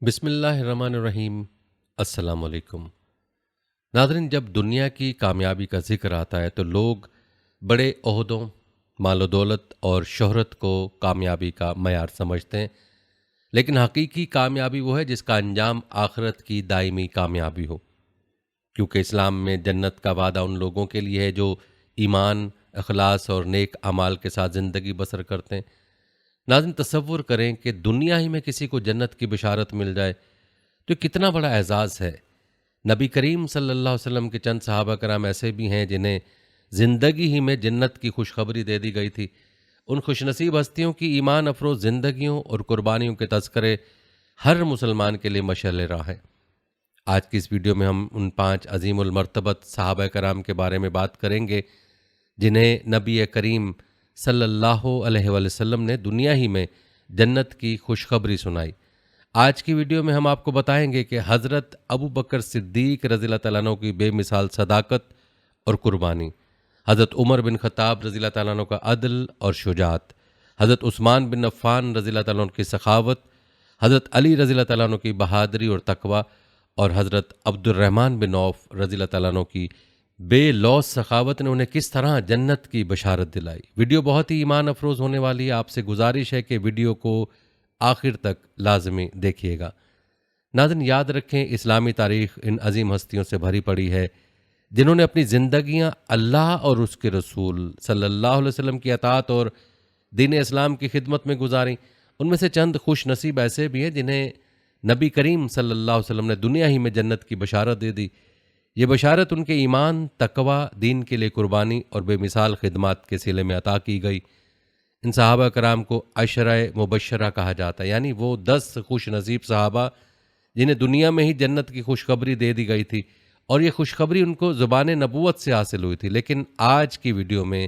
بسم اللہ الرحمن الرحیم۔ السلام علیکم ناظرین، جب دنیا کی کامیابی کا ذکر آتا ہے تو لوگ بڑے عہدوں، مال و دولت اور شہرت کو کامیابی کا معیار سمجھتے ہیں، لیکن حقیقی کامیابی وہ ہے جس کا انجام آخرت کی دائمی کامیابی ہو، کیونکہ اسلام میں جنت کا وعدہ ان لوگوں کے لیے ہے جو ایمان، اخلاص اور نیک اعمال کے ساتھ زندگی بسر کرتے ہیں۔ ناظرین، تصور کریں کہ دنیا ہی میں کسی کو جنت کی بشارت مل جائے تو یہ کتنا بڑا اعزاز ہے۔ نبی کریم صلی اللہ علیہ وسلم کے چند صحابہ کرام ایسے بھی ہیں جنہیں زندگی ہی میں جنت کی خوشخبری دے دی گئی تھی۔ ان خوش نصیب ہستیوں کی ایمان افروز زندگیوں اور قربانیوں کے تذکرے ہر مسلمان کے لیے مشعل راہ ہیں۔ آج کی اس ویڈیو میں ہم ان 5 عظیم المرتبت صحابہ کرام کے بارے میں بات کریں گے جنہیں نبی کریم صلی اللہ علیہ وآلہ وسلم نے دنیا ہی میں جنت کی خوشخبری سنائی۔ آج کی ویڈیو میں ہم آپ کو بتائیں گے کہ حضرت ابو بکر صدیق رضی اللہ تعالیٰ عنہ کی بے مثال صداقت اور قربانی، حضرت عمر بن خطاب رضی اللہ تعالیٰ عنہ کا عدل اور شجاعت، حضرت عثمان بن عفان رضی اللہ تعالیٰ عنہ کی سخاوت، حضرت علی رضی اللہ تعالیٰ عنہ کی بہادری اور تقوی، اور حضرت عبد الرحمن بن عوف رضی اللہ تعالیٰ عنہ کی بے لوث سخاوت نے انہیں کس طرح جنت کی بشارت دلائی۔ ویڈیو بہت ہی ایمان افروز ہونے والی ہے، آپ سے گزارش ہے کہ ویڈیو کو آخر تک لازمی دیکھیے گا۔ ناظرین، یاد رکھیں، اسلامی تاریخ ان عظیم ہستیوں سے بھری پڑی ہے جنہوں نے اپنی زندگیاں اللہ اور اس کے رسول صلی اللہ علیہ وسلم کی اطاعت اور دین اسلام کی خدمت میں گزاریں۔ ان میں سے چند خوش نصیب ایسے بھی ہیں جنہیں نبی کریم صلی اللہ علیہ وسلم نے دنیا ہی میں جنت کی بشارت دے دی۔ یہ بشارت ان کے ایمان، تقوی، دین کے لیے قربانی اور بے مثال خدمات کے صلے میں عطا کی گئی۔ ان صحابہ کرام کو عشرہ مبشرہ کہا جاتا ہے، یعنی وہ 10 خوش نصیب صحابہ جنہیں دنیا میں ہی جنت کی خوشخبری دے دی گئی تھی، اور یہ خوشخبری ان کو زبان نبوت سے حاصل ہوئی تھی۔ لیکن آج کی ویڈیو میں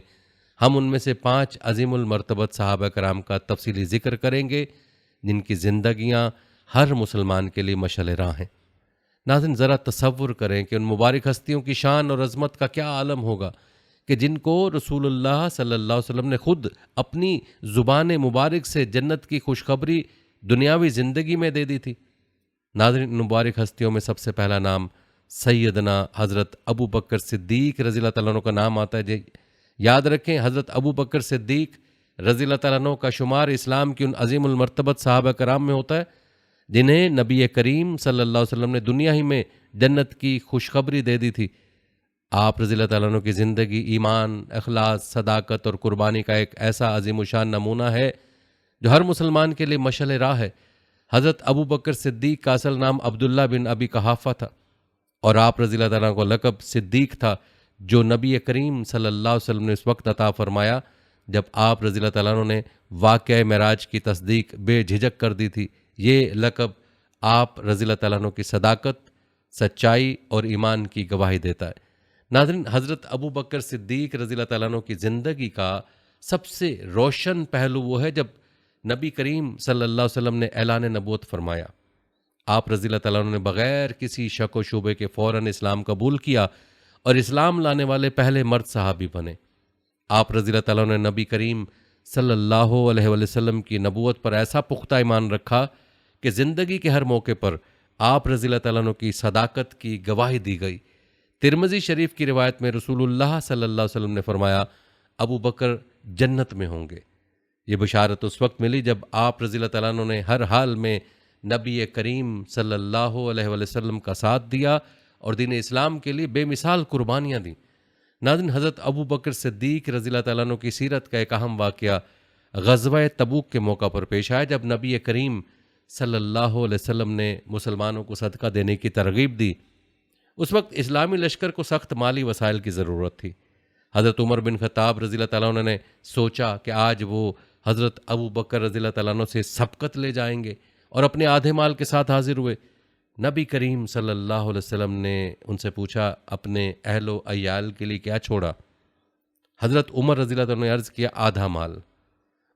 ہم ان میں سے 5 عظیم المرتبت صحابہ کرام کا تفصیلی ذکر کریں گے جن کی زندگیاں ہر مسلمان کے لیے مشعل راہ ہیں۔ ناظرین، ذرا تصور کریں کہ ان مبارک ہستیوں کی شان اور عظمت کا کیا عالم ہوگا کہ جن کو رسول اللہ صلی اللہ علیہ وسلم نے خود اپنی زبان مبارک سے جنت کی خوشخبری دنیاوی زندگی میں دے دی تھی۔ ناظرین، ان مبارک ہستیوں میں سب سے پہلا نام سیدنا حضرت ابو بکر صدیق رضی اللہ تعالیٰ عنہ کا نام آتا ہے۔ یاد رکھیں، حضرت ابو بکر صدیق رضی اللہ تعالیٰ عنہ کا شمار اسلام کی ان عظیم المرتبت صحابہ کرام میں ہوتا ہے جنہیں نبی کریم صلی اللہ علیہ وسلم نے دنیا ہی میں جنت کی خوشخبری دے دی تھی۔ آپ رضی اللہ تعالیٰ عنہ کی زندگی ایمان، اخلاص، صداقت اور قربانی کا ایک ایسا عظیم الشان نمونہ ہے جو ہر مسلمان کے لیے مشعل راہ ہے۔ حضرت ابو بکر صدیق کا اصل نام عبداللہ بن ابی قحافہ تھا، اور آپ رضی اللہ تعالیٰ عنہ کو لقب صدیق تھا جو نبی کریم صلی اللہ علیہ وسلم نے اس وقت عطا فرمایا جب آپ رضی اللہ تعالیٰ عنہ نے واقعہ معراج کی تصدیق بے جھجک کر دی تھی۔ یہ لقب آپ رضی اللہ تعالیٰ عنہ کی صداقت، سچائی اور ایمان کی گواہی دیتا ہے۔ ناظرین، حضرت ابو بکر صدیق رضی اللہ تعالیٰ عنہ کی زندگی کا سب سے روشن پہلو وہ ہے جب نبی کریم صلی اللہ علیہ وسلم نے اعلان نبوت فرمایا۔ آپ رضی اللہ تعالیٰ عنہ نے بغیر کسی شک و شبے کے فوراً اسلام قبول کیا اور اسلام لانے والے پہلے مرد صحابی بنے۔ آپ رضی اللہ تعالیٰ عنہ نے نبی کریم صلی اللہ علیہ وآلہ وسلم کی نبوت پر ایسا پختہ ایمان رکھا کہ زندگی کے ہر موقع پر آپ رضی اللہ تعالیٰ عنہ کی صداقت کی گواہی دی گئی۔ ترمذی شریف کی روایت میں رسول اللہ صلی اللہ علیہ وسلم نے فرمایا، ابو بکر جنت میں ہوں گے۔ یہ بشارت اس وقت ملی جب آپ رضی اللہ تعالیٰ عنہ نے ہر حال میں نبی کریم صلی اللہ علیہ وآلہ وسلم کا ساتھ دیا اور دین اسلام کے لیے بے مثال قربانیاں دیں۔ ناظرین، حضرت ابو بکر صدیق رضی اللہ تعالیٰ عنہ کی سیرت کا ایک اہم واقعہ غزوہ تبوک کے موقع پر پیش آیا جب نبی کریم صلی اللہ علیہ وسلم نے مسلمانوں کو صدقہ دینے کی ترغیب دی۔ اس وقت اسلامی لشکر کو سخت مالی وسائل کی ضرورت تھی۔ حضرت عمر بن خطاب رضی اللہ تعالیٰ عنہ نے سوچا کہ آج وہ حضرت ابو بکر رضی اللہ تعالیٰ عنہ سے سبقت لے جائیں گے، اور اپنے آدھے مال کے ساتھ حاضر ہوئے۔ نبی کریم صلی اللہ علیہ وسلم نے ان سے پوچھا، اپنے اہل و عیال کے لیے کیا چھوڑا؟ حضرت عمر رضی اللہ تعالیٰ عنہ نے عرض کیا، آدھا مال۔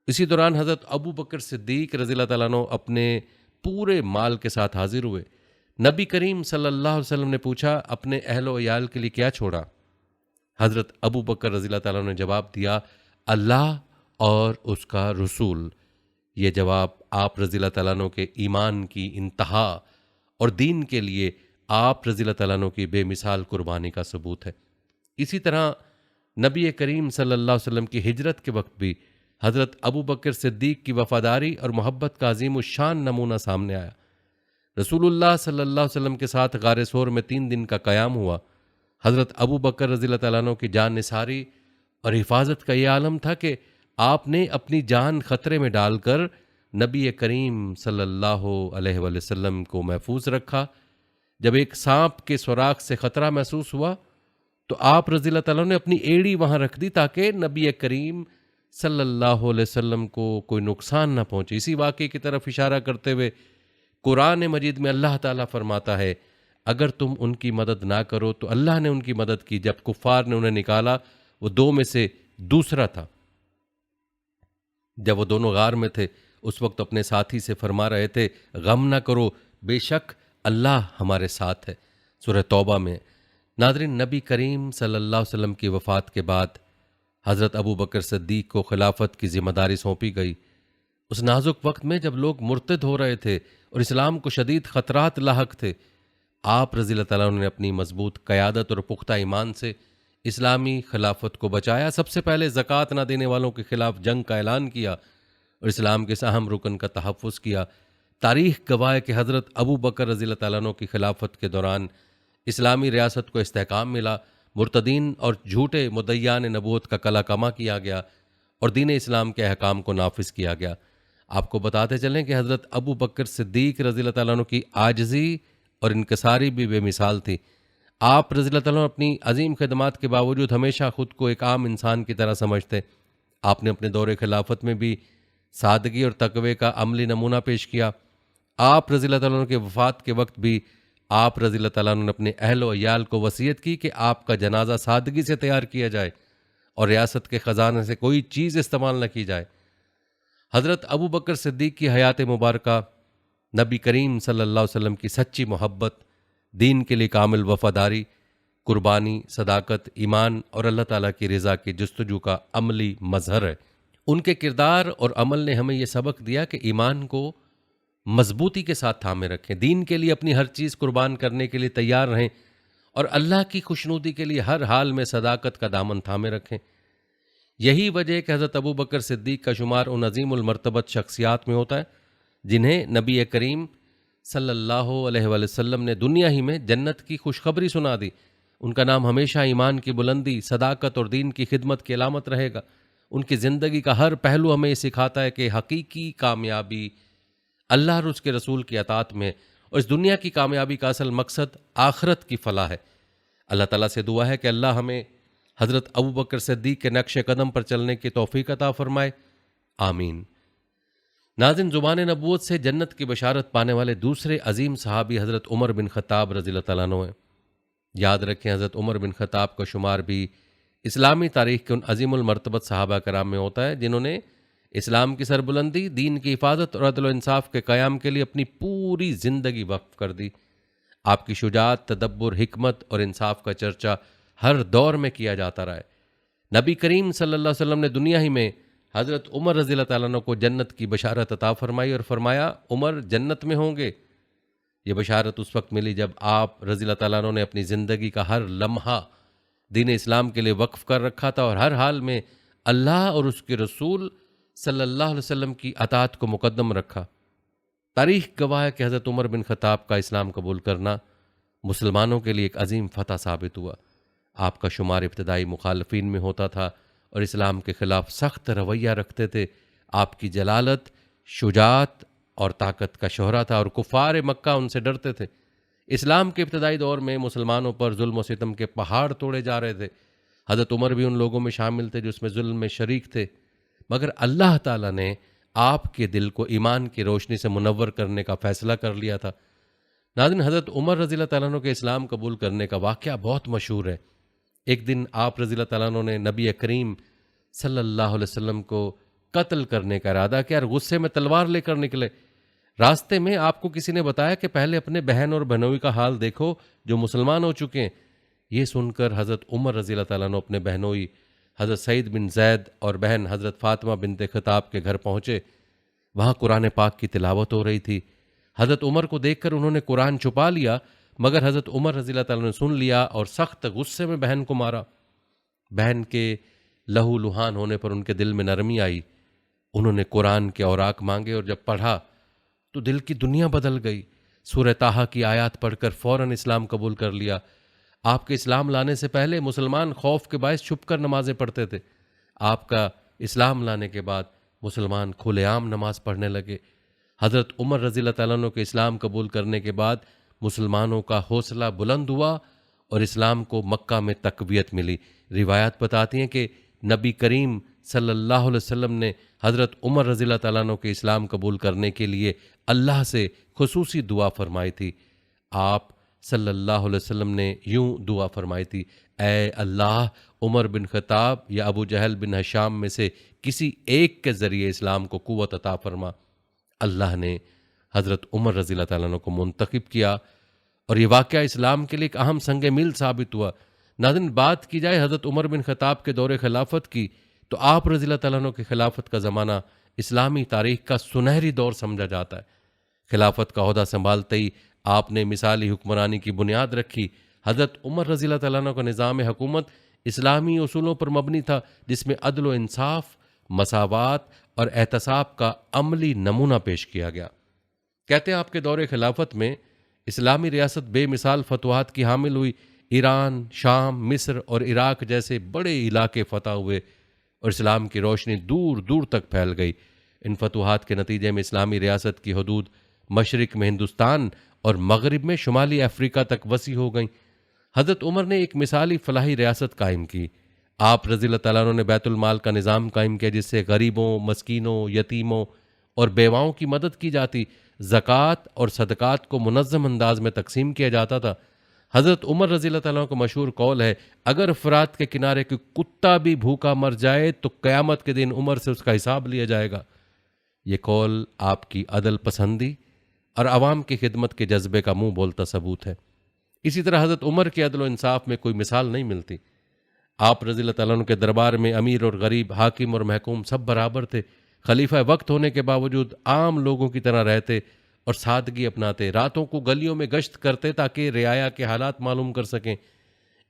اسی دوران حضرت ابو بکر صدیق رضی اللہ تعالیٰ عنہ اپنے پورے مال کے ساتھ حاضر ہوئے۔ نبی کریم صلی اللہ علیہ وسلم نے پوچھا، اپنے اہل و عیال کے لیے کیا چھوڑا؟ حضرت ابو بکر رضی اللہ تعالیٰ عنہ نے جواب دیا، اللہ اور اس کا رسول۔ یہ جواب آپ رضی اللہ تعالیٰ عنہ کے ایمان کی انتہا اور دین کے لیے آپ رضی اللہ تعالیٰ عنہ کی بے مثال قربانی کا ثبوت ہے۔ اسی طرح نبی کریم صلی اللہ علیہ وسلم کی ہجرت کے وقت بھی حضرت ابو بکر صدیق کی وفاداری اور محبت کا عظیم الشان نمونہ سامنے آیا۔ رسول اللہ صلی اللہ علیہ وسلم کے ساتھ غار ثور میں 3 دن کا قیام ہوا۔ حضرت ابو بکر رضی اللہ تعالیٰ عنہ کی جان نثاری اور حفاظت کا یہ عالم تھا کہ آپ نے اپنی جان خطرے میں ڈال کر نبی کریم صلی اللہ علیہ وآلہ وسلم کو محفوظ رکھا۔ جب ایک سانپ کے سوراخ سے خطرہ محسوس ہوا تو آپ رضی اللہ تعالیٰ نے اپنی ایڑی وہاں رکھ دی تاکہ نبی کریم صلی اللہ علیہ وسلم کو کوئی نقصان نہ پہنچے۔ اسی واقعے کی طرف اشارہ کرتے ہوئے قرآن مجید میں اللہ تعالیٰ فرماتا ہے اگر تم ان کی مدد نہ کرو تو اللہ نے ان کی مدد کی جب کفار نے انہیں نکالا، وہ 2 میں سے دوسرا تھا۔ جب وہ دونوں غار میں تھے اس وقت اپنے ساتھی سے فرما رہے تھے غم نہ کرو، بے شک اللہ ہمارے ساتھ ہے، سورہ توبہ میں۔ ناظرین، نبی کریم صلی اللہ علیہ وسلم کی وفات کے بعد حضرت ابو بکر صدیق کو خلافت کی ذمہ داری سونپی گئی۔ اس نازک وقت میں جب لوگ مرتد ہو رہے تھے اور اسلام کو شدید خطرات لاحق تھے، آپ رضی اللہ تعالیٰ نے اپنی مضبوط قیادت اور پختہ ایمان سے اسلامی خلافت کو بچایا۔ سب سے پہلے زکوٰۃ نہ دینے والوں کے خلاف جنگ کا اعلان کیا اور اسلام کے اس اہم رکن کا تحفظ کیا۔ تاریخ گواہ ہے کہ حضرت ابو بکر رضی اللہ تعالیٰ عنہ کی خلافت کے دوران اسلامی ریاست کو استحکام ملا، مرتدین اور جھوٹے مدعیان نبوت کا کلا کما کیا گیا اور دین اسلام کے احکام کو نافذ کیا گیا۔ آپ کو بتاتے چلیں کہ حضرت ابو بکر صدیق رضی اللہ تعالیٰ عنہ کی عاجزی اور انکساری بھی بے مثال تھی۔ آپ رضی اللہ تعالیٰ عنہ اپنی عظیم خدمات کے باوجود ہمیشہ خود کو ایک عام انسان کی طرح سمجھتے۔ آپ نے اپنے دور خلافت میں بھی سادگی اور تقوی کا عملی نمونہ پیش کیا۔ آپ رضی اللہ تعالیٰ عنہ کے وفات کے وقت بھی آپ رضی اللہ تعالیٰ عنہ نے اپنے اہل و عیال کو وصیت کی کہ آپ کا جنازہ سادگی سے تیار کیا جائے اور ریاست کے خزانے سے کوئی چیز استعمال نہ کی جائے۔ حضرت ابو بکر صدیق کی حیات مبارکہ نبی کریم صلی اللہ علیہ وسلم کی سچی محبت، دین کے لیے کامل وفاداری، قربانی، صداقت، ایمان اور اللہ تعالیٰ کی رضا کی جستجو کا عملی مظہر ہے۔ ان کے کردار اور عمل نے ہمیں یہ سبق دیا کہ ایمان کو مضبوطی کے ساتھ تھامے رکھیں، دین کے لیے اپنی ہر چیز قربان کرنے کے لیے تیار رہیں اور اللہ کی خوشنودی کے لیے ہر حال میں صداقت کا دامن تھامے رکھیں۔ یہی وجہ ہے کہ حضرت ابو بکر صدیق کا شمار ان عظیم المرتبت شخصیات میں ہوتا ہے جنہیں نبی کریم صلی اللہ علیہ وآلہ وسلم نے دنیا ہی میں جنت کی خوشخبری سنا دی۔ ان کا نام ہمیشہ ایمان کی بلندی، صداقت اور دین کی خدمت کی علامت رہے گا۔ ان کی زندگی کا ہر پہلو ہمیں یہ سکھاتا ہے کہ حقیقی کامیابی اللہ اور اس کے رسول کی اطاعت میں، اور اس دنیا کی کامیابی کا اصل مقصد آخرت کی فلاح ہے۔ اللہ تعالیٰ سے دعا ہے کہ اللہ ہمیں حضرت ابو بکر صدیق کے نقش قدم پر چلنے کی توفیق عطا فرمائے، آمین۔ ناظرین، زبان نبوت سے جنت کی بشارت پانے والے دوسرے عظیم صحابی حضرت عمر بن خطاب رضی اللہ تعالیٰ عنہ ہیں۔ یاد رکھیں حضرت عمر بن خطاب کا شمار بھی اسلامی تاریخ کے ان عظیم المرتبت صحابہ کرام میں ہوتا ہے جنہوں نے اسلام کی سربلندی، دین کی حفاظت اور عدل و انصاف کے قیام کے لیے اپنی پوری زندگی وقف کر دی۔ آپ کی شجاعت، تدبر، حکمت اور انصاف کا چرچا ہر دور میں کیا جاتا رہا ہے۔ نبی کریم صلی اللہ علیہ وسلم نے دنیا ہی میں حضرت عمر رضی اللہ تعالیٰ عنہ کو جنت کی بشارت عطا فرمائی اور فرمایا عمر جنت میں ہوں گے۔ یہ بشارت اس وقت ملی جب آپ رضی اللہ تعالیٰ عنہ نے اپنی زندگی کا ہر لمحہ دین اسلام کے لیے وقف کر رکھا تھا اور ہر حال میں اللہ اور اس کے رسول صلی اللہ علیہ وسلم کی اطاعت کو مقدم رکھا۔ تاریخ گواہ ہے کہ حضرت عمر بن خطاب کا اسلام قبول کرنا مسلمانوں کے لیے ایک عظیم فتح ثابت ہوا۔ آپ کا شمار ابتدائی مخالفین میں ہوتا تھا اور اسلام کے خلاف سخت رویہ رکھتے تھے۔ آپ کی جلالت، شجاعت اور طاقت کا شہرہ تھا اور کفار مکہ ان سے ڈرتے تھے۔ اسلام کے ابتدائی دور میں مسلمانوں پر ظلم و ستم کے پہاڑ توڑے جا رہے تھے۔ حضرت عمر بھی ان لوگوں میں شامل تھے جو اس میں ظلم میں شریک تھے، مگر اللہ تعالیٰ نے آپ کے دل کو ایمان کی روشنی سے منور کرنے کا فیصلہ کر لیا تھا۔ ناظرین، حضرت عمر رضی اللہ تعالیٰ عنہ کے اسلام قبول کرنے کا واقعہ بہت مشہور ہے۔ ایک دن آپ رضی اللہ تعالیٰ عنہ نے نبی کریم صلی اللہ علیہ وسلم کو قتل کرنے کا ارادہ کیا اور غصے میں تلوار لے کر نکلے۔ راستے میں آپ کو کسی نے بتایا کہ پہلے اپنے بہن اور بہنوئی کا حال دیکھو جو مسلمان ہو چکے ہیں۔ یہ سن کر حضرت عمر رضی اللہ تعالیٰ عنہ اپنے بہنوئی حضرت سعید بن زید اور بہن حضرت فاطمہ بنت خطاب کے گھر پہنچے۔ وہاں قرآن پاک کی تلاوت ہو رہی تھی۔ حضرت عمر کو دیکھ کر انہوں نے قرآن چھپا لیا، مگر حضرت عمر رضی اللہ تعالیٰ نے سن لیا اور سخت غصے میں بہن کو مارا۔ بہن کے لہو لہان ہونے پر ان کے دل میں نرمی آئی، انہوں نے قرآن کے اوراق مانگے اور جب پڑھا تو دل کی دنیا بدل گئی۔ سورہ طٰہٰ کی آیات پڑھ کر فوراً اسلام قبول کر لیا۔ آپ کے اسلام لانے سے پہلے مسلمان خوف کے باعث چھپ کر نمازیں پڑھتے تھے۔ آپ کا اسلام لانے کے بعد مسلمان کھلے عام نماز پڑھنے لگے۔ حضرت عمر رضی اللہ تعالیٰ عنہ کے اسلام قبول کرنے کے بعد مسلمانوں کا حوصلہ بلند ہوا اور اسلام کو مکہ میں تقویت ملی۔ روایات بتاتی ہیں کہ نبی کریم صلی اللہ علیہ وسلم نے حضرت عمر رضی اللہ تعالیٰ عنہ کے اسلام قبول کرنے کے لیے اللہ سے خصوصی دعا فرمائی تھی۔ آپ صلی اللہ علیہ وسلم نے یوں دعا فرمائی تھی، اے اللہ، عمر بن خطاب یا ابو جہل بن ہشام میں سے کسی ایک کے ذریعے اسلام کو قوت عطا فرما۔ اللہ نے حضرت عمر رضی اللہ تعالیٰ عنہ کو منتخب کیا اور یہ واقعہ اسلام کے لیے ایک اہم سنگ میل ثابت ہوا۔ ناظرین، بات کی جائے حضرت عمر بن خطاب کے دور خلافت کی تو آپ رضی اللہ تعالیٰ عنہ کی خلافت کا زمانہ اسلامی تاریخ کا سنہری دور سمجھا جاتا ہے۔ خلافت کا عہدہ سنبھالتے ہی آپ نے مثالی حکمرانی کی بنیاد رکھی۔ حضرت عمر رضی اللہ تعالیٰ عنہ کا نظام حکومت اسلامی اصولوں پر مبنی تھا، جس میں عدل و انصاف، مساوات اور احتساب کا عملی نمونہ پیش کیا گیا۔ کہتے ہیں آپ کے دور خلافت میں اسلامی ریاست بے مثال فتوحات کی حامل ہوئی۔ ایران، شام، مصر اور عراق جیسے بڑے علاقے فتح ہوئے اور اسلام کی روشنی دور دور تک پھیل گئی۔ ان فتوحات کے نتیجے میں اسلامی ریاست کی حدود مشرق میں ہندوستان اور مغرب میں شمالی افریقہ تک وسیع ہو گئیں۔ حضرت عمر نے ایک مثالی فلاحی ریاست قائم کی۔ آپ رضی اللہ تعالیٰ عنہ نے بیت المال کا نظام قائم کیا، جس سے غریبوں، مسکینوں، یتیموں اور بیواؤں کی مدد کی جاتی۔ زکوٰۃ اور صدقات کو منظم انداز میں تقسیم کیا جاتا تھا۔ حضرت عمر رضی اللہ تعالیٰ عنہ کا مشہور قول ہے، اگر فرات کے کنارے کوئی کتا بھی بھوکا مر جائے تو قیامت کے دن عمر سے اس کا حساب لیا جائے گا۔ یہ قول آپ کی عدل پسندی اور عوام کی خدمت کے جذبے کا منہ بولتا ثبوت ہے۔ اسی طرح حضرت عمر کے عدل و انصاف میں کوئی مثال نہیں ملتی۔ آپ رضی اللہ تعالیٰ عنہ کے دربار میں امیر اور غریب، حاکم اور محکوم سب برابر تھے۔ خلیفہ وقت ہونے کے باوجود عام لوگوں کی طرح رہتے اور سادگی اپناتے، راتوں کو گلیوں میں گشت کرتے تاکہ رعایا کے حالات معلوم کر سکیں۔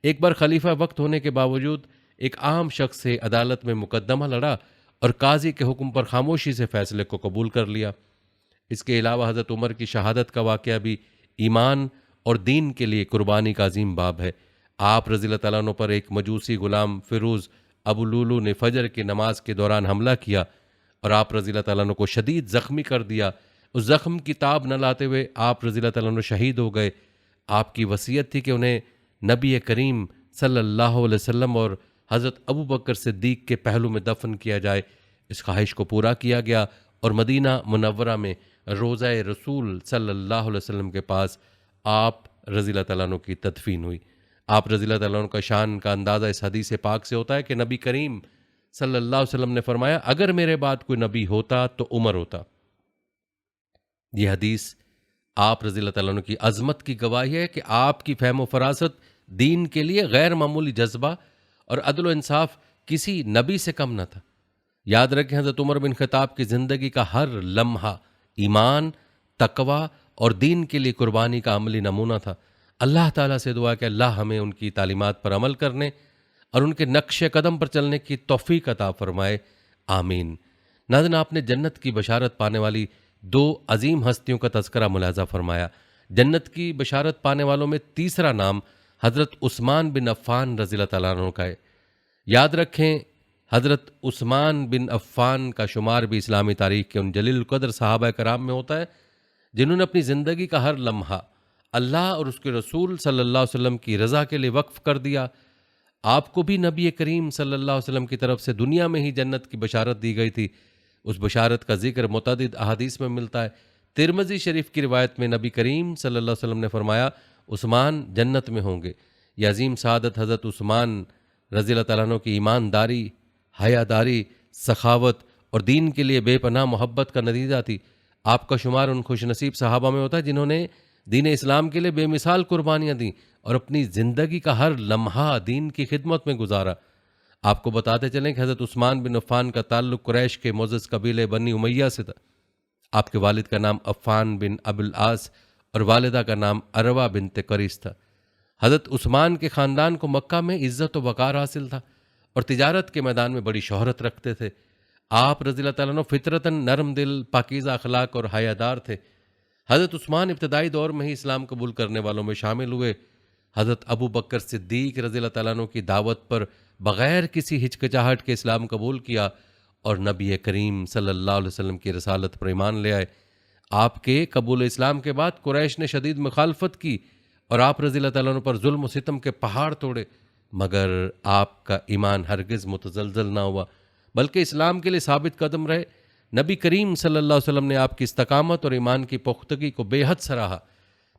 ایک بار خلیفہ وقت ہونے کے باوجود ایک عام شخص سے عدالت میں مقدمہ لڑا اور قاضی کے حکم پر خاموشی سے فیصلے کو قبول کر لیا۔ اس کے علاوہ حضرت عمر کی شہادت کا واقعہ بھی ایمان اور دین کے لیے قربانی کا عظیم باب ہے۔ آپ رضی اللہ تعالیٰ عنہ پر ایک مجوسی غلام فیروز ابو لولو نے فجر کی نماز کے دوران حملہ کیا اور آپ رضی اللہ تعالیٰ عنہ کو شدید زخمی کر دیا۔ اس زخم کی تاب نہ لاتے ہوئے آپ رضی اللہ تعالیٰ عنہ شہید ہو گئے۔ آپ کی وصیت تھی کہ انہیں نبی کریم صلی اللہ علیہ وسلم اور حضرت ابو بکر صدیق کے پہلو میں دفن کیا جائے۔ اس خواہش کو پورا کیا گیا اور مدینہ منورہ میں روضہ رسول صلی اللہ علیہ وسلم کے پاس آپ رضی اللہ تعالیٰ عنہ کی تدفین ہوئی۔ آپ رضی اللہ تعالیٰ عنہ کا شان کا اندازہ اس حدیث پاک سے ہوتا ہے کہ نبی کریم صلی اللہ علیہ وسلم نے فرمایا، اگر میرے بعد کوئی نبی ہوتا تو عمر ہوتا۔ یہ حدیث آپ رضی اللہ تعالیٰ عنہ کی عظمت کی گواہی ہے کہ آپ کی فہم و فراست دین کے لیے غیر معمولی جذبہ اور عدل و انصاف کسی نبی سے کم نہ تھا۔ یاد رکھیں، حضرت عمر بن خطاب کی زندگی کا ہر لمحہ ایمان، تقوی اور دین کے لیے قربانی کا عملی نمونہ تھا۔ اللہ تعالیٰ سے دعا کہ اللہ ہمیں ان کی تعلیمات پر عمل کرنے اور ان کے نقش قدم پر چلنے کی توفیق عطا فرمائے، آمین۔ ناظرین، آپ نے جنت کی بشارت پانے والی دو عظیم ہستیوں کا تذکرہ ملاحظہ فرمایا۔ جنت کی بشارت پانے والوں میں تیسرا نام حضرت عثمان بن عفان رضی اللہ تعالیٰ عنہ کا ہے۔ یاد رکھیں، حضرت عثمان بن عفان کا شمار بھی اسلامی تاریخ کے ان جلیل القدر صحابہ کرام میں ہوتا ہے جنہوں نے اپنی زندگی کا ہر لمحہ اللہ اور اس کے رسول صلی اللہ علیہ وسلم کی رضا کے لیے وقف کر دیا۔ آپ کو بھی نبی کریم صلی اللہ علیہ وسلم کی طرف سے دنیا میں ہی جنت کی بشارت دی گئی تھی۔ اس بشارت کا ذکر متعدد احادیث میں ملتا ہے۔ ترمذی شریف کی روایت میں نبی کریم صلی اللہ علیہ وسلم نے فرمایا، عثمان جنت میں ہوں گے۔ یہ عظیم سعادت حضرت عثمان رضی اللہ تعالیٰ عنہ کی ایمانداری، حیاداری، سخاوت اور دین کے لیے بے پناہ محبت کا نتیجہ تھی۔ آپ کا شمار ان خوش نصیب صحابہ میں ہوتا ہے جنہوں نے دین اسلام کے لیے بے مثال قربانیاں دیں اور اپنی زندگی کا ہر لمحہ دین کی خدمت میں گزارا۔ آپ کو بتاتے چلیں کہ حضرت عثمان بن عفان کا تعلق قریش کے معزز قبیلے بنی امیہ سے تھا۔ آپ کے والد کا نام عفان بن ابی العاص اور والدہ کا نام عروہ بنت قریش تھا۔ حضرت عثمان کے خاندان کو مکہ میں عزت و وقار حاصل تھا اور تجارت کے میدان میں بڑی شہرت رکھتے تھے۔ آپ رضی اللہ تعالیٰ عنہ فطرتاً نرم دل، پاکیزہ اخلاق اور حیادار تھے۔ حضرت عثمان ابتدائی دور میں ہی اسلام قبول کرنے والوں میں شامل ہوئے۔ حضرت ابو بکر صدیق رضی اللہ تعالیٰ عنہ کی دعوت پر بغیر کسی ہچکچاہٹ کے اسلام قبول کیا اور نبی کریم صلی اللہ علیہ وسلم کی رسالت پر ایمان لے آئے۔ آپ کے قبول اسلام کے بعد قریش نے شدید مخالفت کی اور آپ رضی اللہ تعالیٰ عنہ پر ظلم و ستم کے پہاڑ توڑے، مگر آپ کا ایمان ہرگز متزلزل نہ ہوا بلکہ اسلام کے لیے ثابت قدم رہے۔ نبی کریم صلی اللہ علیہ وسلم نے آپ کی استقامت اور ایمان کی پختگی کو بے حد سراہا۔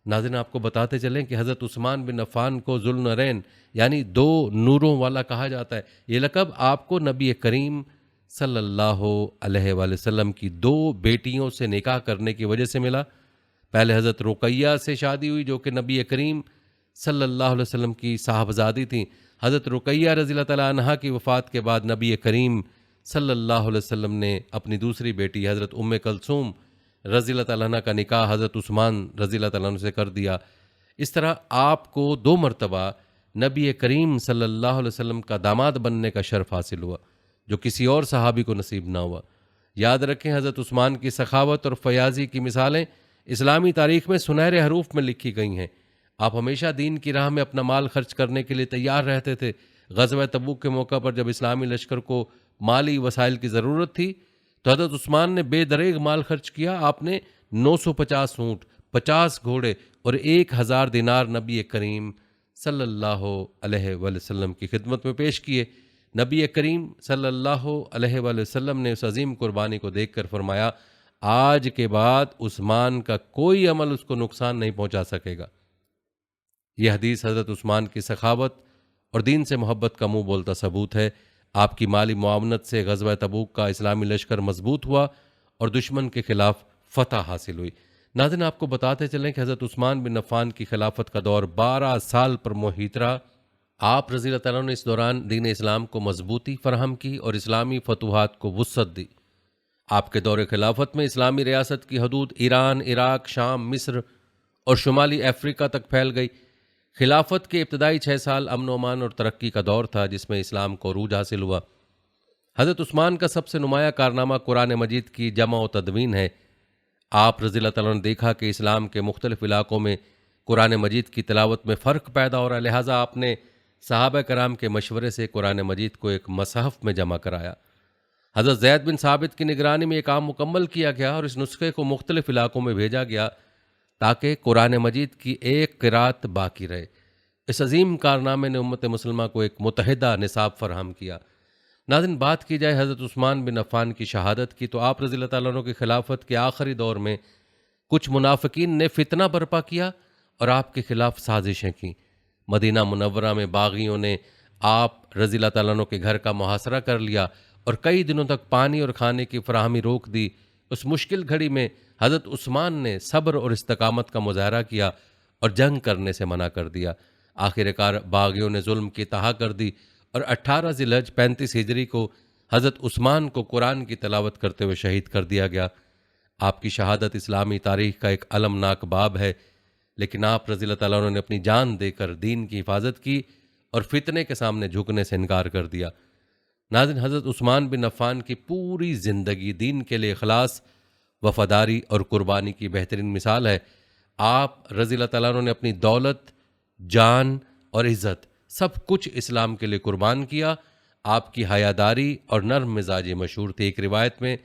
ناظرین، آپ کو بتاتے چلیں کہ حضرت عثمان بن عفان کو ذوالنورین یعنی دو نوروں والا کہا جاتا ہے۔ یہ لقب آپ کو نبی کریم صلی اللہ علیہ وآلہ وسلم کی دو بیٹیوں سے نکاح کرنے کی وجہ سے ملا۔ پہلے حضرت رقیہ سے شادی ہوئی جو کہ نبی کریم صلی اللہ علیہ وسلم کی صاحبزادی تھیں۔ حضرت رقیہ رضی اللہ تعالیٰ عنہا کی وفات کے بعد نبی کریم صلی اللہ علیہ وسلم نے اپنی دوسری بیٹی حضرت ام کلثوم رضی اللہ تعالیٰ عنہ کا نکاح حضرت عثمان رضی اللہ تعالیٰ عنہ سے کر دیا۔ اس طرح آپ کو 2 مرتبہ نبی کریم صلی اللہ علیہ وسلم کا داماد بننے کا شرف حاصل ہوا جو کسی اور صحابی کو نصیب نہ ہوا۔ یاد رکھیں، حضرت عثمان کی سخاوت اور فیاضی کی مثالیں اسلامی تاریخ میں سنہرے حروف میں لکھی گئی ہیں۔ آپ ہمیشہ دین کی راہ میں اپنا مال خرچ کرنے کے لیے تیار رہتے تھے۔ غزوہ تبوک کے موقع پر جب اسلامی لشکر کو مالی وسائل کی ضرورت تھی تو حضرت عثمان نے بے دریغ مال خرچ کیا۔ آپ نے 950 اونٹ، 50 گھوڑے اور 1000 دینار نبی کریم صلی اللہ علیہ وآلہ وسلم کی خدمت میں پیش کیے۔ نبی کریم صلی اللہ علیہ وآلہ وسلم نے اس عظیم قربانی کو دیکھ کر فرمایا، آج کے بعد عثمان کا کوئی عمل اس کو نقصان نہیں پہنچا سکے گا۔ یہ حدیث حضرت عثمان کی سخاوت اور دین سے محبت کا منہ بولتا ثبوت ہے۔ آپ کی مالی معاونت سے غزوہ تبوک کا اسلامی لشکر مضبوط ہوا اور دشمن کے خلاف فتح حاصل ہوئی۔ ناظرین، آپ کو بتاتے چلیں کہ حضرت عثمان بن عفان کی خلافت کا دور 12 سال پر محیط رہا۔ آپ رضی اللہ تعالیٰ نے اس دوران دین اسلام کو مضبوطی فراہم کی اور اسلامی فتوحات کو وسعت دی۔ آپ کے دور خلافت میں اسلامی ریاست کی حدود ایران، عراق، شام، مصر اور شمالی افریقہ تک پھیل گئی۔ خلافت کے ابتدائی 6 سال امن و امان اور ترقی کا دور تھا جس میں اسلام کو عروج حاصل ہوا۔ حضرت عثمان کا سب سے نمایاں کارنامہ قرآن مجید کی جمع و تدوین ہے۔ آپ رضی اللہ تعالیٰ نے دیکھا کہ اسلام کے مختلف علاقوں میں قرآن مجید کی تلاوت میں فرق پیدا ہو رہا ہے، لہٰذا آپ نے صحابہ کرام کے مشورے سے قرآن مجید کو ایک مصحف میں جمع کرایا۔ حضرت زید بن ثابت کی نگرانی میں یہ کام مکمل کیا گیا اور اس نسخے کو مختلف علاقوں میں بھیجا گیا تاکہ قرآن مجید کی ایک قرأت باقی رہے۔ اس عظیم کارنامے نے امت مسلمہ کو ایک متحدہ نصاب فراہم کیا۔ ناظرین، بات کی جائے حضرت عثمان بن عفان کی شہادت کی تو آپ رضی اللہ تعالیٰ عنہ کی خلافت کے آخری دور میں کچھ منافقین نے فتنہ برپا کیا اور آپ کے خلاف سازشیں کیں۔ مدینہ منورہ میں باغیوں نے آپ رضی اللہ تعالیٰ عنہ کے گھر کا محاصرہ کر لیا اور کئی دنوں تک پانی اور کھانے کی فراہمی روک دی۔ اس مشکل گھڑی میں حضرت عثمان نے صبر اور استقامت کا مظاہرہ کیا اور جنگ کرنے سے منع کر دیا۔ آخر کار باغیوں نے ظلم کی تہا کر دی اور 18 ذی الحج 35 ہجری کو حضرت عثمان کو قرآن کی تلاوت کرتے ہوئے شہید کر دیا گیا۔ آپ کی شہادت اسلامی تاریخ کا ایک المناک باب ہے، لیکن آپ رضی اللہ تعالیٰ عنہ نے اپنی جان دے کر دین کی حفاظت کی اور فتنے کے سامنے جھکنے سے انکار کر دیا۔ ناظرین، حضرت عثمان بن عفان کی پوری زندگی دین کے لیے اخلاص، وفاداری اور قربانی کی بہترین مثال ہے۔ آپ رضی اللہ تعالیٰ عنہ نے اپنی دولت، جان اور عزت سب کچھ اسلام کے لیے قربان کیا۔ آپ کی حیاداری اور نرم مزاجی مشہور تھی۔ ایک روایت میں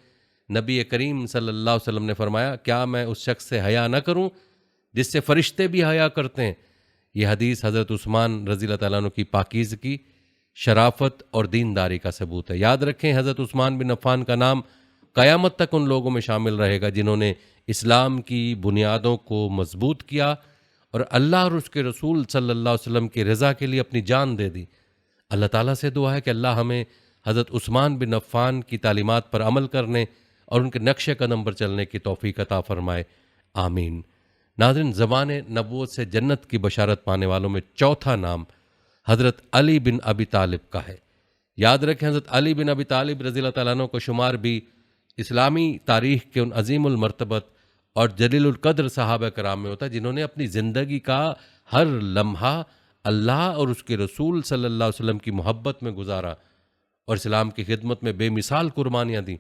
نبی کریم صلی اللہ علیہ وسلم نے فرمایا، کیا میں اس شخص سے حیا نہ کروں جس سے فرشتے بھی حیا کرتے ہیں؟ یہ حدیث حضرت عثمان رضی اللہ تعالیٰ عنہ کی پاکیزگی، شرافت اور دینداری کا ثبوت ہے۔ یاد رکھیں، حضرت عثمان بن عفان کا نام قیامت تک ان لوگوں میں شامل رہے گا جنہوں نے اسلام کی بنیادوں کو مضبوط کیا اور اللہ اور اس کے رسول صلی اللہ علیہ وسلم کی رضا کے لیے اپنی جان دے دی۔ اللہ تعالیٰ سے دعا ہے کہ اللہ ہمیں حضرت عثمان بن عفان کی تعلیمات پر عمل کرنے اور ان کے نقش قدم پر چلنے کی توفیق عطا فرمائے، آمین۔ ناظرین، زبان نبوت سے جنت کی بشارت پانے والوں میں چوتھا نام حضرت علی بن ابی طالب کا ہے۔ یاد رکھیں، حضرت علی بن ابی طالب رضی اللہ تعالیٰ عنہ کو شمار بھی اسلامی تاریخ کے ان عظیم المرتبت اور جلیل القدر صحابہ کرام میں ہوتا ہے جنہوں نے اپنی زندگی کا ہر لمحہ اللہ اور اس کے رسول صلی اللہ علیہ وسلم کی محبت میں گزارا اور اسلام کی خدمت میں بے مثال قربانیاں دیں۔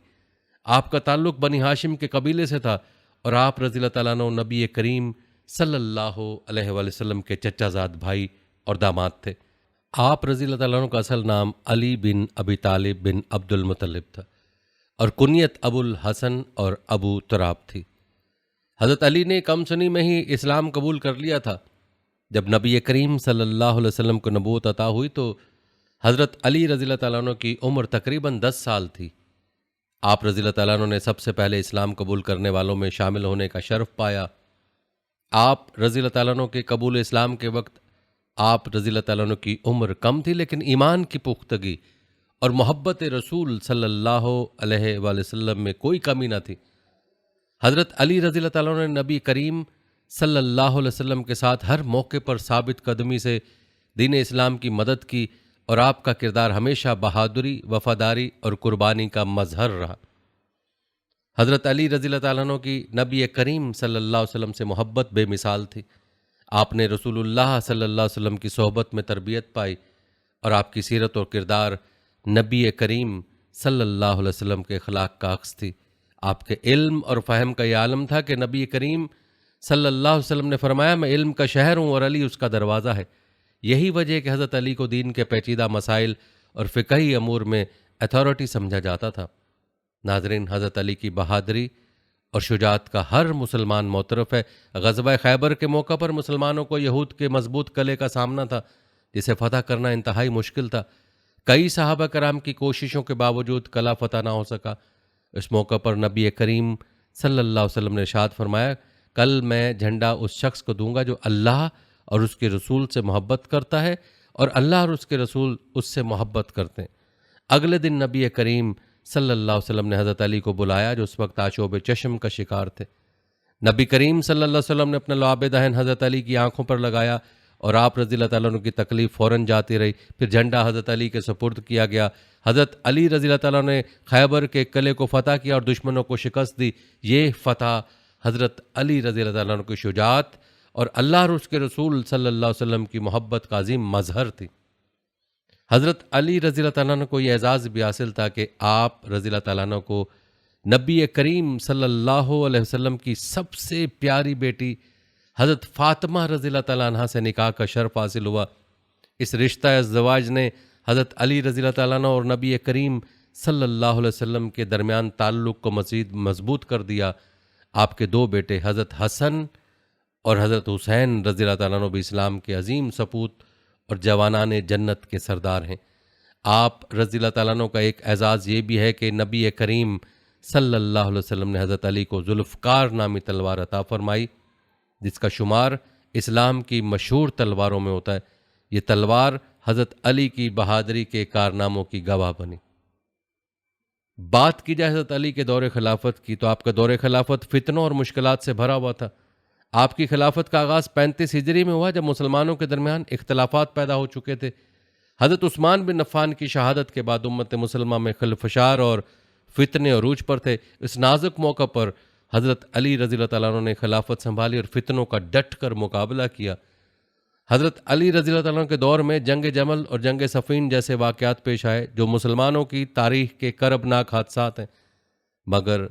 آپ کا تعلق بنی ہاشم کے قبیلے سے تھا اور آپ رضی اللہ تعالیٰ عنہ نبی کریم صلی اللہ علیہ وآلہ وسلم کے چچا زاد بھائی اور داماد تھے۔ آپ رضی اللہ تعالیٰ عنہ کا اصل نام علی بن ابی طالب بن عبد المطلب تھا اور کنیت ابو الحسن اور ابو تراب تھی۔ حضرت علی نے کم سنی میں ہی اسلام قبول کر لیا تھا۔ جب نبی کریم صلی اللہ علیہ وسلم کو نبوت عطا ہوئی تو حضرت علی رضی اللہ تعالیٰ عنہ کی عمر تقریباً 10 سال تھی۔ آپ رضی اللہ تعالیٰ عنہ نے سب سے پہلے اسلام قبول کرنے والوں میں شامل ہونے کا شرف پایا۔ آپ رضی اللہ تعالیٰ عنہ کے قبول اسلام کے وقت آپ رضی اللہ تعالیٰ عنہ کی عمر کم تھی، لیکن ایمان کی پختگی اور محبت رسول صلی اللہ علیہ وآلہ وسلم میں کوئی کمی نہ تھی۔ حضرت علی رضی اللہ تعالیٰ عنہ نے نبی کریم صلی اللہ علیہ وسلم کے ساتھ ہر موقع پر ثابت قدمی سے دین اسلام کی مدد کی اور آپ کا کردار ہمیشہ بہادری، وفاداری اور قربانی کا مظہر رہا۔ حضرت علی رضی اللہ تعالیٰ عنہ کی نبی کریم صلی اللہ علیہ وسلم سے محبت بے مثال تھی۔ آپ نے رسول اللہ صلی اللہ علیہ وسلم کی صحبت میں تربیت پائی اور آپ کی سیرت اور کردار نبی کریم صلی اللہ علیہ وسلم کے اخلاق کا عکس تھی۔ آپ کے علم اور فہم کا یہ عالم تھا کہ نبی کریم صلی اللہ علیہ وسلم نے فرمایا، میں علم کا شہر ہوں اور علی اس کا دروازہ ہے۔ یہی وجہ ہے کہ حضرت علی کو دین کے پیچیدہ مسائل اور فقہی امور میں اتھارٹی سمجھا جاتا تھا۔ ناظرین، حضرت علی کی بہادری اور شجاعت کا ہر مسلمان معترف ہے۔ غزوہ خیبر کے موقع پر مسلمانوں کو یہود کے مضبوط قلعے کا سامنا تھا جسے فتح کرنا انتہائی مشکل تھا۔ کئی صحابہ کرام کی کوششوں کے باوجود قلعہ فتح نہ ہو سکا۔ اس موقع پر نبی کریم صلی اللہ علیہ وسلم نے ارشاد فرمایا، کل میں جھنڈا اس شخص کو دوں گا جو اللہ اور اس کے رسول سے محبت کرتا ہے اور اللہ اور اس کے رسول اس سے محبت کرتے ہیں۔ اگلے دن نبی کریم صلی اللہ علیہ وسلم نے حضرت علی کو بلایا جو اس وقت آشوب چشم کا شکار تھے۔ نبی کریم صلی اللہ علیہ وسلم نے اپنا لعاب دہن حضرت علی کی آنکھوں پر لگایا اور آپ رضی اللہ تعالیٰ عنہ کی تکلیف فوراً جاتی رہی۔ پھر جھنڈا حضرت علی کے سپرد کیا گیا۔ حضرت علی رضی اللہ تعالیٰ نے خیبر کے قلعے کو فتح کیا اور دشمنوں کو شکست دی۔ یہ فتح حضرت علی رضی اللہ تعالیٰ عنہ کی شجاعت اور اللہ اور اس کے رسول صلی اللہ علیہ وسلم کی محبت کا عظیم مظہر تھی۔ حضرت علی رضی اللہ تعالیٰ عنہ کو یہ اعزاز بھی حاصل تھا کہ آپ رضی اللہ تعالیٰ عنہ کو نبی کریم صلی اللہ علیہ وسلم کی سب سے پیاری بیٹی حضرت فاطمہ رضی اللہ تعالیٰ عنہ سے نکاح کا شرف حاصل ہوا۔ اس رشتہ ازدواج نے حضرت علی رضی اللہ تعالیٰ عنہ اور نبی کریم صلی اللہ علیہ وسلم کے درمیان تعلق کو مزید مضبوط کر دیا۔ آپ کے دو بیٹے حضرت حسن اور حضرت حسین رضی اللہ تعالیٰ عنہ بھی اسلام کے عظیم سپوت اور جوانان جنت کے سردار ہیں۔ آپ رضی اللہ تعالیٰ عنہ کا ایک اعزاز یہ بھی ہے کہ نبی کریم صلی اللہ علیہ وسلم نے حضرت علی کو ذوالفقار نامی تلوار عطا فرمائی جس کا شمار اسلام کی مشہور تلواروں میں ہوتا ہے۔ یہ تلوار حضرت علی کی بہادری کے کارناموں کی گواہ بنی۔ بات کی جائے حضرت علی کے دور خلافت کی تو آپ کا دور خلافت فتنوں اور مشکلات سے بھرا ہوا تھا۔ آپ کی خلافت کا آغاز 35 ہجری میں ہوا جب مسلمانوں کے درمیان اختلافات پیدا ہو چکے تھے۔ حضرت عثمان بن عفان کی شہادت کے بعد امت مسلمہ میں خلفشار اور فتنے عروج پر تھے۔ اس نازک موقع پر حضرت علی رضی اللہ تعالیٰ عنہ نے خلافت سنبھالی اور فتنوں کا ڈٹ کر مقابلہ کیا۔ حضرت علی رضی اللہ تعالیٰ عنہ کے دور میں جنگ جمل اور جنگ صفین جیسے واقعات پیش آئے جو مسلمانوں کی تاریخ کے کربناک حادثات ہیں، مگر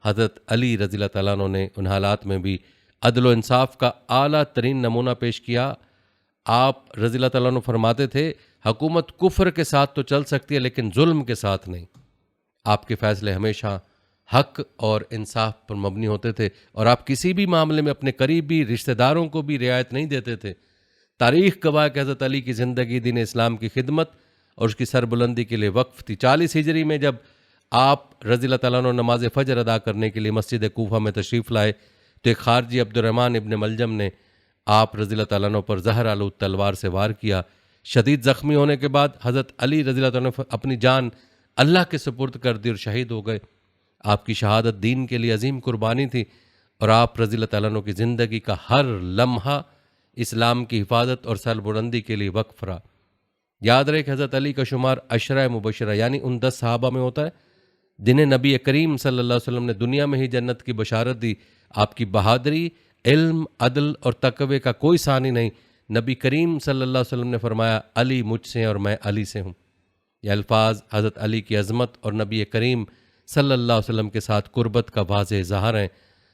حضرت علی رضی اللہ تعالیٰ عنہ نے ان حالات میں بھی عدل و انصاف کا اعلیٰ ترین نمونہ پیش کیا۔ آپ رضی اللہ تعالیٰ عنہ فرماتے تھے، حکومت کفر کے ساتھ تو چل سکتی ہے لیکن ظلم کے ساتھ نہیں۔ آپ کے فیصلے ہمیشہ حق اور انصاف پر مبنی ہوتے تھے اور آپ کسی بھی معاملے میں اپنے قریبی رشتہ داروں کو بھی رعایت نہیں دیتے تھے۔ تاریخ گواہ کہ حضرت علی کی زندگی دین اسلام کی خدمت اور اس کی سربلندی کے لیے وقف تھی۔ 40 ہجری میں جب آپ رضی اللہ تعالیٰ عنہ نماز فجر ادا کرنے کے لیے مسجد کوفہ میں تشریف لائے تو ایک خارجی عبد الرحمن ابن ملجم نے آپ رضی اللہ تعالیٰ عنہ پر زہر آلود تلوار سے وار کیا۔ شدید زخمی ہونے کے بعد حضرت علی رضی اللہ تعالیٰ عنہ اپنی جان اللہ کے سپرد کر دی اور شہید ہو گئے۔ آپ کی شہادت دین کے لیے عظیم قربانی تھی اور آپ رضی اللہ تعالیٰ عنہ کی زندگی کا ہر لمحہ اسلام کی حفاظت اور سربلندی کے لیے وقف رہا۔ یاد رہے کہ حضرت علی کا شمار عشرہ مبشرہ یعنی ان 10 صحابہ میں ہوتا ہے جنہیں نبی کریم صلی اللہ علیہ وسلم نے دنیا میں ہی جنت کی بشارت دی۔ آپ کی بہادری، علم، عدل اور تقوی کا کوئی ثانی نہیں۔ نبی کریم صلی اللہ علیہ وسلم نے فرمایا، علی مجھ سے اور میں علی سے ہوں۔ یہ الفاظ حضرت علی کی عظمت اور نبی کریم صلی اللہ علیہ وسلم کے ساتھ قربت کا واضح اظہار ہیں۔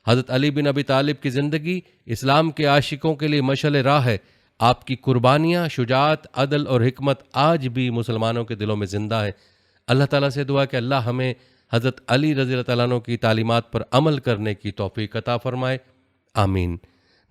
حضرت علی بن ابی طالب کی زندگی اسلام کے عاشقوں کے لیے مشعل راہ ہے۔ آپ کی قربانیاں، شجاعت، عدل اور حکمت آج بھی مسلمانوں کے دلوں میں زندہ ہے۔ اللہ تعالیٰ سے دعا کہ اللہ ہمیں حضرت علی رضی اللہ تعالیٰ عنہ کی تعلیمات پر عمل کرنے کی توفیق عطا فرمائے، آمین۔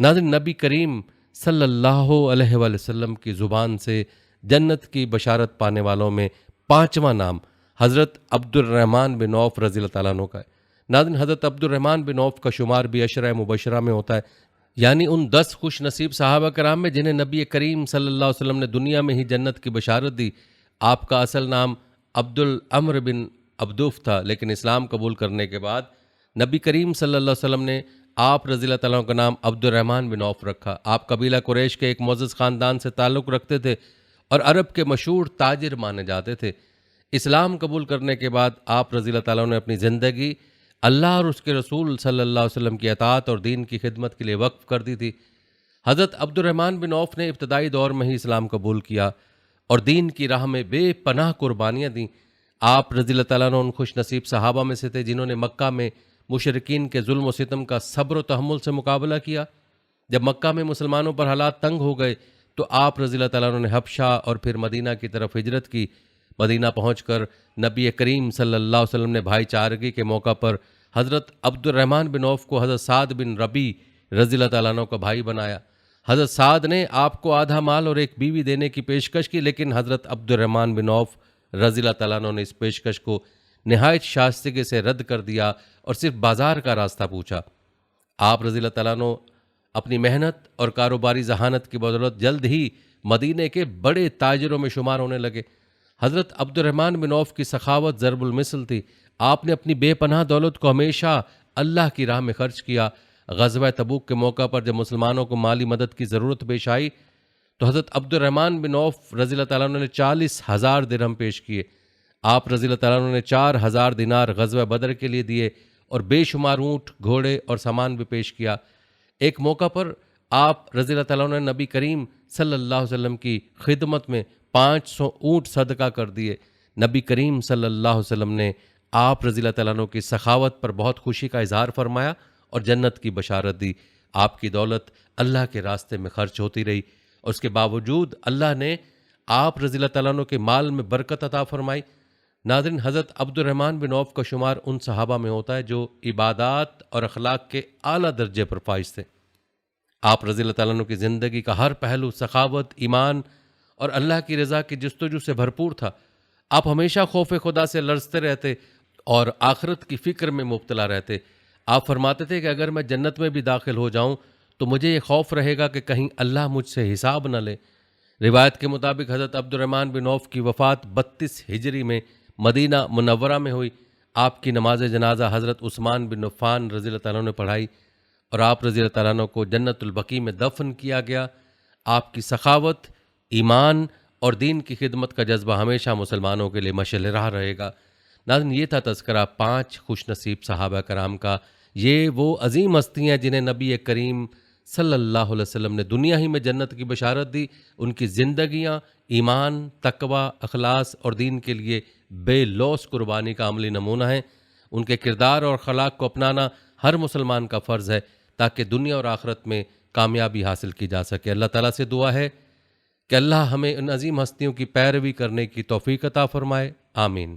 ناظرین، نبی کریم صلی اللہ علیہ وآلہ وسلم کی زبان سے جنت کی بشارت پانے والوں میں 5واں نام حضرت عبد الرحمن بن عوف رضی اللہ تعالیٰ عنہ کا ہے۔ ناظرین، حضرت عبد الرحمن بن عوف کا شمار بھی عشرہ مبشرہ میں ہوتا ہے، یعنی ان 10 خوش نصیب صحابہ کرام میں جنہیں نبی کریم صلی اللہ علیہ وسلم نے دنیا میں ہی جنت کی بشارت دی۔ آپ کا اصل نام عبد الامر بن عبدوف تھا، لیکن اسلام قبول کرنے کے بعد نبی کریم صلی اللہ علیہ وسلم نے آپ رضی اللہ تعالیٰ عنہ کا نام عبد الرحمن بن عوف رکھا۔ آپ قبیلہ قریش کے ایک معزز خاندان سے تعلق رکھتے تھے اور عرب کے مشہور تاجر مانے جاتے تھے۔ اسلام قبول کرنے کے بعد آپ رضی اللہ تعالیٰ عنہ نے اپنی زندگی اللہ اور اس کے رسول صلی اللہ علیہ وسلم کی اطاعت اور دین کی خدمت کے لیے وقف کر دی تھی۔ حضرت عبد الرحمن بن عوف نے ابتدائی دور میں ہی اسلام قبول کیا اور دین کی راہ میں بے پناہ قربانیاں دیں۔ آپ رضی اللہ تعالیٰ عنہ ان خوش نصیب صحابہ میں سے تھے جنہوں نے مکہ میں مشرکین کے ظلم و ستم کا صبر و تحمل سے مقابلہ کیا۔ جب مکہ میں مسلمانوں پر حالات تنگ ہو گئے تو آپ رضی اللہ تعالیٰ عنہ نے حبشہ اور پھر مدینہ کی طرف ہجرت کی۔ مدینہ پہنچ کر نبی کریم صلی اللہ علیہ وسلم نے بھائی چارگی کے موقع پر حضرت عبد الرحمن بن عوف کو حضرت سعد بن ربی رضی اللہ تعالیٰ عنہ کا بھائی بنایا۔ حضرت سعد نے آپ کو آدھا مال اور ایک بیوی دینے کی پیشکش کی، لیکن حضرت عبد الرحمن بن عوف رضی اللہ تعالیٰ عنہ نے اس پیشکش کو نہایت شائستگی سے رد کر دیا اور صرف بازار کا راستہ پوچھا۔ آپ رضی اللہ تعالیٰ عنہ اپنی محنت اور کاروباری ذہانت کی بدولت جلد ہی مدینے کے بڑے تاجروں میں شمار ہونے لگے۔ حضرت عبد الرحمن بن عوف کی سخاوت ضرب المثل تھی۔ آپ نے اپنی بے پناہ دولت کو ہمیشہ اللہ کی راہ میں خرچ کیا۔ غزوہ تبوک کے موقع پر جب مسلمانوں کو مالی مدد کی ضرورت پیش آئی تو حضرت عبد الرحمن بن عوف رضی اللہ تعالیٰ عنہ نے 40,000 درہم پیش کیے۔ آپ رضی اللہ تعالیٰ عنہ نے 4,000 دینار غزوہ بدر کے لیے دیے اور بے شمار اونٹ، گھوڑے اور سامان بھی پیش کیا۔ ایک موقع پر آپ رضی اللہ تعالیٰ عنہ نے نبی کریم صلی اللہ علیہ وسلم کی خدمت میں 500 اونٹ صدقہ کر دیے۔ نبی کریم صلی اللہ علیہ وسلم نے آپ رضی اللہ تعالیٰ عنہ کی سخاوت پر بہت خوشی کا اظہار فرمایا اور جنت کی بشارت دی۔ آپ کی دولت اللہ کے راستے میں خرچ ہوتی رہی اور اس کے باوجود اللہ نے آپ رضی اللہ تعالیٰ عنہ کے مال میں برکت عطا فرمائی۔ ناظرین، حضرت عبد الرحمن بن عوف کا شمار ان صحابہ میں ہوتا ہے جو عبادات اور اخلاق کے اعلیٰ درجے پر فائز تھے۔ آپ رضی اللہ تعالیٰ عنہ کی زندگی کا ہر پہلو سخاوت، ایمان اور اللہ کی رضا کی جستجو سے بھرپور تھا۔ آپ ہمیشہ خوف خدا سے لرزتے رہتے اور آخرت کی فکر میں مبتلا رہتے۔ آپ فرماتے تھے کہ اگر میں جنت میں بھی داخل ہو جاؤں تو مجھے یہ خوف رہے گا کہ کہیں اللہ مجھ سے حساب نہ لے۔ روایت کے مطابق حضرت عبد الرحمن بن عوف کی وفات 32 ہجری میں مدینہ منورہ میں ہوئی۔ آپ کی نماز جنازہ حضرت عثمان بن عفان رضی اللہ تعالیٰ نے پڑھائی اور آپ رضی اللہ تعالیٰ کو جنت البقیع میں دفن کیا گیا۔ آپ کی سخاوت، ایمان اور دین کی خدمت کا جذبہ ہمیشہ مسلمانوں کے لیے مشعل راہ رہے گا۔ ناظرین، یہ تھا تذکرہ 5 خوش نصیب صحابہ کرام کا۔ یہ وہ عظیم ہستیاں جنہیں نبی کریم صلی اللہ علیہ وسلم نے دنیا ہی میں جنت کی بشارت دی۔ ان کی زندگیاں ایمان، تقوی، اخلاص اور دین کے لیے بے لوث قربانی کا عملی نمونہ ہیں۔ ان کے کردار اور اخلاق کو اپنانا ہر مسلمان کا فرض ہے تاکہ دنیا اور آخرت میں کامیابی حاصل کی جا سکے۔ اللہ تعالیٰ سے دعا ہے کہ اللہ ہمیں ان عظیم ہستیوں کی پیروی کرنے کی توفیق عطا فرمائے، آمین۔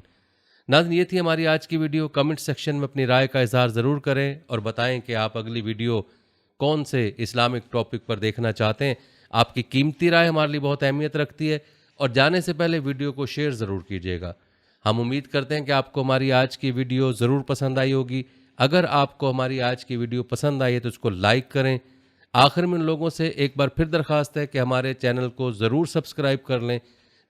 ناظرین، یہ تھی ہماری آج کی ویڈیو۔ کمنٹ سیکشن میں اپنی رائے کا اظہار ضرور کریں اور بتائیں کہ آپ اگلی ویڈیو کون سے اسلامک ٹاپک پر دیکھنا چاہتے ہیں۔ آپ کی قیمتی رائے ہمارے لیے بہت اہمیت رکھتی ہے اور جانے سے پہلے ویڈیو کو شیئر ضرور کیجیے گا۔ ہم امید کرتے ہیں کہ آپ کو ہماری آج کی ویڈیو ضرور پسند آئی ہوگی۔ اگر آپ کو ہماری آج کی ویڈیو پسند آئی ہے تو اس کو لائک کریں۔ آخر میں ان لوگوں سے ایک بار پھر درخواست ہے کہ ہمارے چینل کو ضرور سبسکرائب کر لیں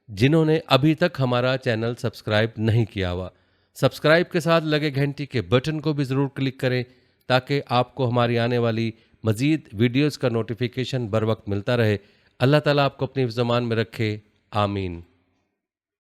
جنہوں نے ابھی تک ہمارا چینل سبسکرائب نہیں کیا ہوا۔ سبسکرائب کے ساتھ لگے گھنٹی کے بٹن کو بھی ضرور کلک کریں تاکہ آپ کو ہماری آنے والی مزید ویڈیوز کا نوٹیفیکیشن بر وقت ملتا رہے۔ اللہ تعالیٰ آپ کو اپنی زمان میں رکھے، آمین۔